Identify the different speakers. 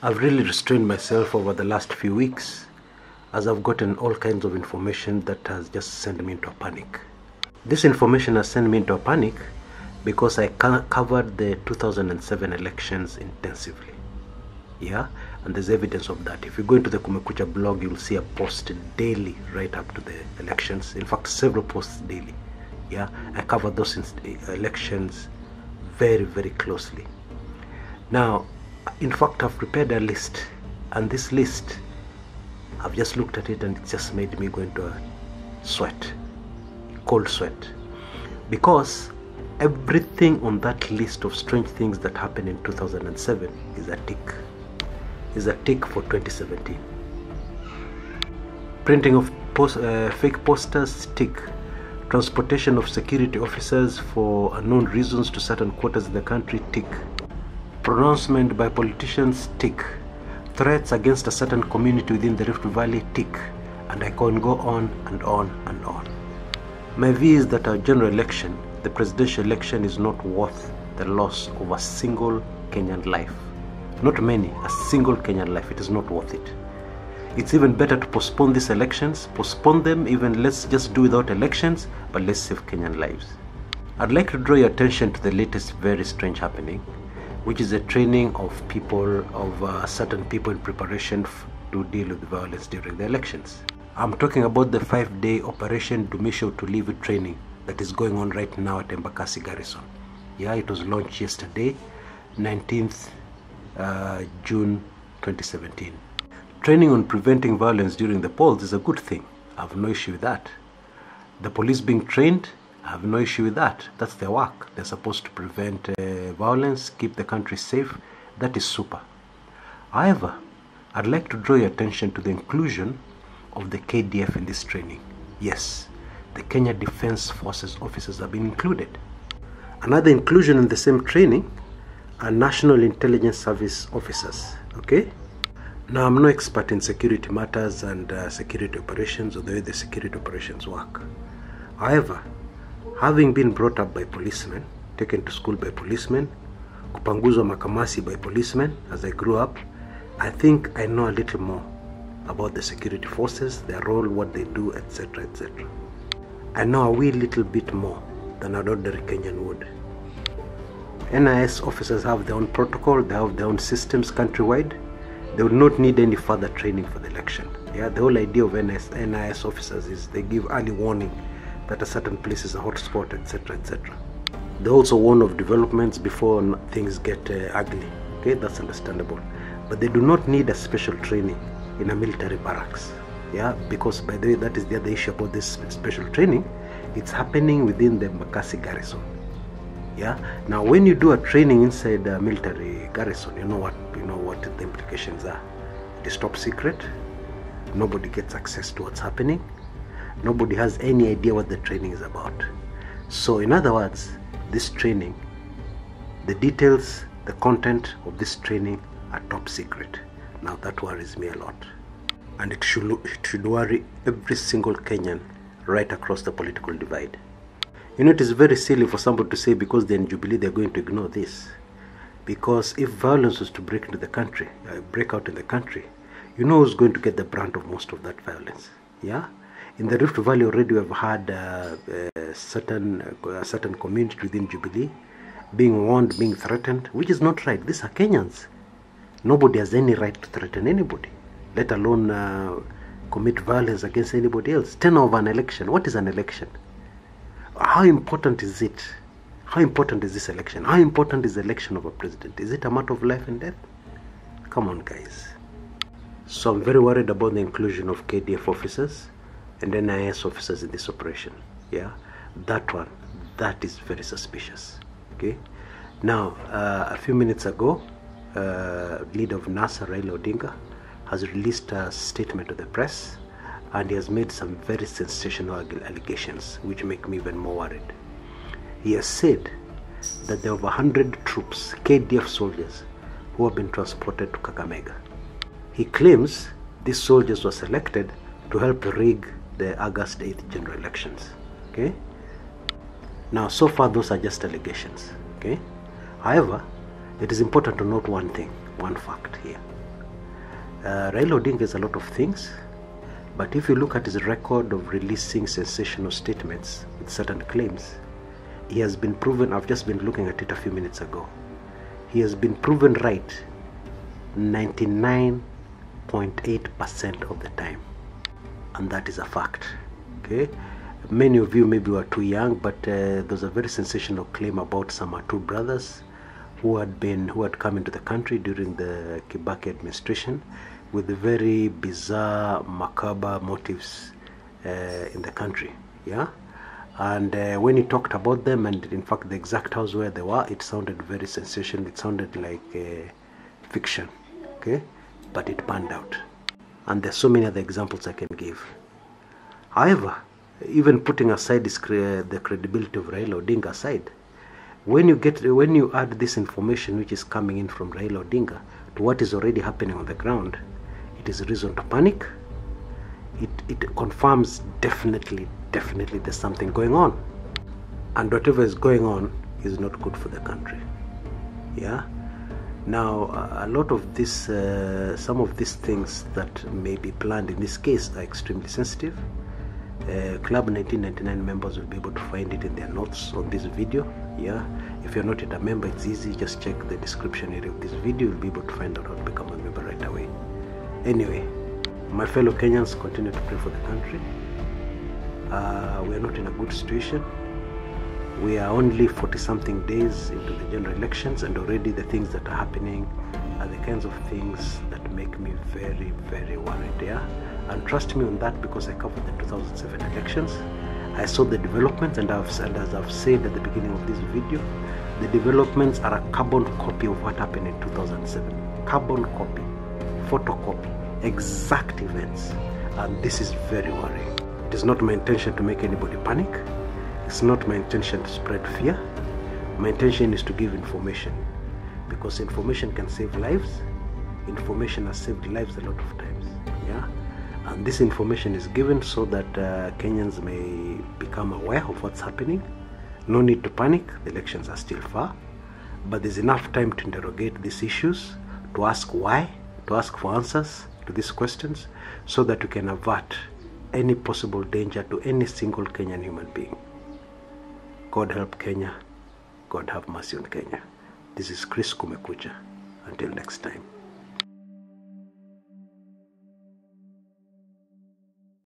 Speaker 1: I've really restrained myself over the last few weeks as I've gotten all kinds of information that has just sent me into a panic. This information has sent me into a panic because I covered the 2007 elections intensively. Yeah, and there's evidence of that. If you go into the Kumekucha blog, you'll see a post daily right up to the elections. In fact, several posts daily. Yeah, I covered those elections very, very closely. Now, in fact, I've prepared a list, and this list, I've just looked at it and it just made me go into a sweat, cold sweat, because everything on that list of strange things that happened in 2007 is a tick for 2017. Printing of fake posters, tick. Transportation of security officers for unknown reasons to certain quarters in the country, tick. Pronouncement by politicians, tick. Threats against a certain community within the Rift Valley, tick. And I can go on and on and on. My view is that our general election, the presidential election, is not worth the loss of a single Kenyan life. Not many, a single Kenyan life. It is not worth it. It's even better to postpone these elections, postpone them, even let's just do without elections, but let's save Kenyan lives. I'd like to draw your attention to the latest very strange happening, which is the training of people, of certain people in preparation to deal with violence during the elections. I'm talking about the 5-day Operation Dumisho to Live training that is going on right now at Embakasi Garrison. Yeah, it was launched yesterday, 19th June 2017. Training on preventing violence during the polls is a good thing. I have no issue with that. The police being trained, I have no issue with that. That's their work. They're supposed to prevent violence, keep the country safe. That is super. However, I'd like to draw your attention to the inclusion of the KDF in this training. Yes, the Kenya Defense Forces officers have been included. Another inclusion in the same training are National Intelligence Service officers. Okay? Now, I'm no expert in security matters and security operations or the way the security operations work. However, having been brought up by policemen, taken to school by policemen, kupanguzwa makamasi by policemen as I grew up, I think I know a little more about the security forces, their role, what they do, etc., etc. I know a wee little bit more than an ordinary Kenyan would. NIS officers have their own protocol, they have their own systems countrywide. They will not need any further training for the election. Yeah, the whole idea of NIS officers is they give early warning that a certain place is a hotspot, etc., etc. They also warn of developments before things get ugly. Okay, that's understandable. But they do not need a special training in a military barracks. Yeah, because by the way, that is the other issue about this special training. It's happening within the Embakasi Garrison. Yeah. Now, when you do a training inside a military garrison, you know what the implications are. It is top secret. Nobody gets access to what's happening. Nobody has any idea what the training is about. So, in other words, this training, the details, the content of this training are top secret. Now, that worries me a lot, and it should worry every single Kenyan right across the political divide. You know, it is very silly for somebody to say because they're in Jubilee, they're going to ignore this. Because if violence was to break out in the country, you know who's going to get the brunt of most of that violence. Yeah? In the Rift Valley already we have had a certain community within Jubilee being warned, being threatened, which is not right. These are Kenyans. Nobody has any right to threaten anybody, let alone commit violence against anybody else. Tenor of an election. What is an election? How important is it? How important is this election? How important is the election of a president? Is it a matter of life and death? Come on, guys. So I'm very worried about the inclusion of KDF officers and NIS officers in this operation. Yeah, that is very suspicious. Okay. Now, a few minutes ago, leader of NASA, Raila Odinga, has released a statement to the press, and he has made some very sensational allegations which make me even more worried. He has said that there are over 100 troops, KDF soldiers, who have been transported to Kakamega. He claims these soldiers were selected to help rig the August 8th general elections. Okay? Now, so far those are just allegations. Okay? However, it is important to note one thing. one fact here. Raila Odinga is a lot of things, but if you look at his record of releasing sensational statements with certain claims, he has been proven, I've just been looking at it a few minutes ago, he has been proven right 99.8% of the time, and that is a fact. Okay, many of you maybe were too young, but there's a very sensational claim about some two brothers who had come into the country during the Kibaki administration with very bizarre, macabre motives in the country. Yeah, and when he talked about them, and in fact the exact house where they were, it sounded very sensational. It sounded like fiction. Okay, but it panned out, and there's so many other examples I can give. However, even putting aside the credibility of Raila Odinga aside, when you add this information which is coming in from Raila Odinga to what is already happening on the ground, it is reason to panic. It confirms definitely there's something going on, and whatever is going on is not good for the country. Yeah. Now, a lot of this, some of these things that may be planned in this case are extremely sensitive. Club 1999 members will be able to find it in their notes on this video. Yeah, if you're not yet a member, it's easy. Just check the description area of this video. You'll be able to find out how to become a member right away. Anyway, my fellow Kenyans, continue to pray for the country. We are not in a good situation. We are only 40-something days into the general elections, and already the things that are happening are the kinds of things that make me very, very worried. Yeah, and trust me on that, because I covered the 2007 elections. I saw the developments, and as I've said at the beginning of this video, the developments are a carbon copy of what happened in 2007. Carbon copy, photocopy, exact events, and this is very worrying. It is not my intention to make anybody panic. It's not my intention to spread fear. My intention is to give information, because information can save lives. Information has saved lives a lot of times. Yeah, and this information is given so that Kenyans may become aware of what's happening. No need to panic. The elections are still far, but there's enough time to interrogate these issues, to ask why, to ask for answers to these questions, so that we can avert any possible danger to any single Kenyan human being. God help Kenya. God have mercy on Kenya. This is Chris Kumekucha. Until next time.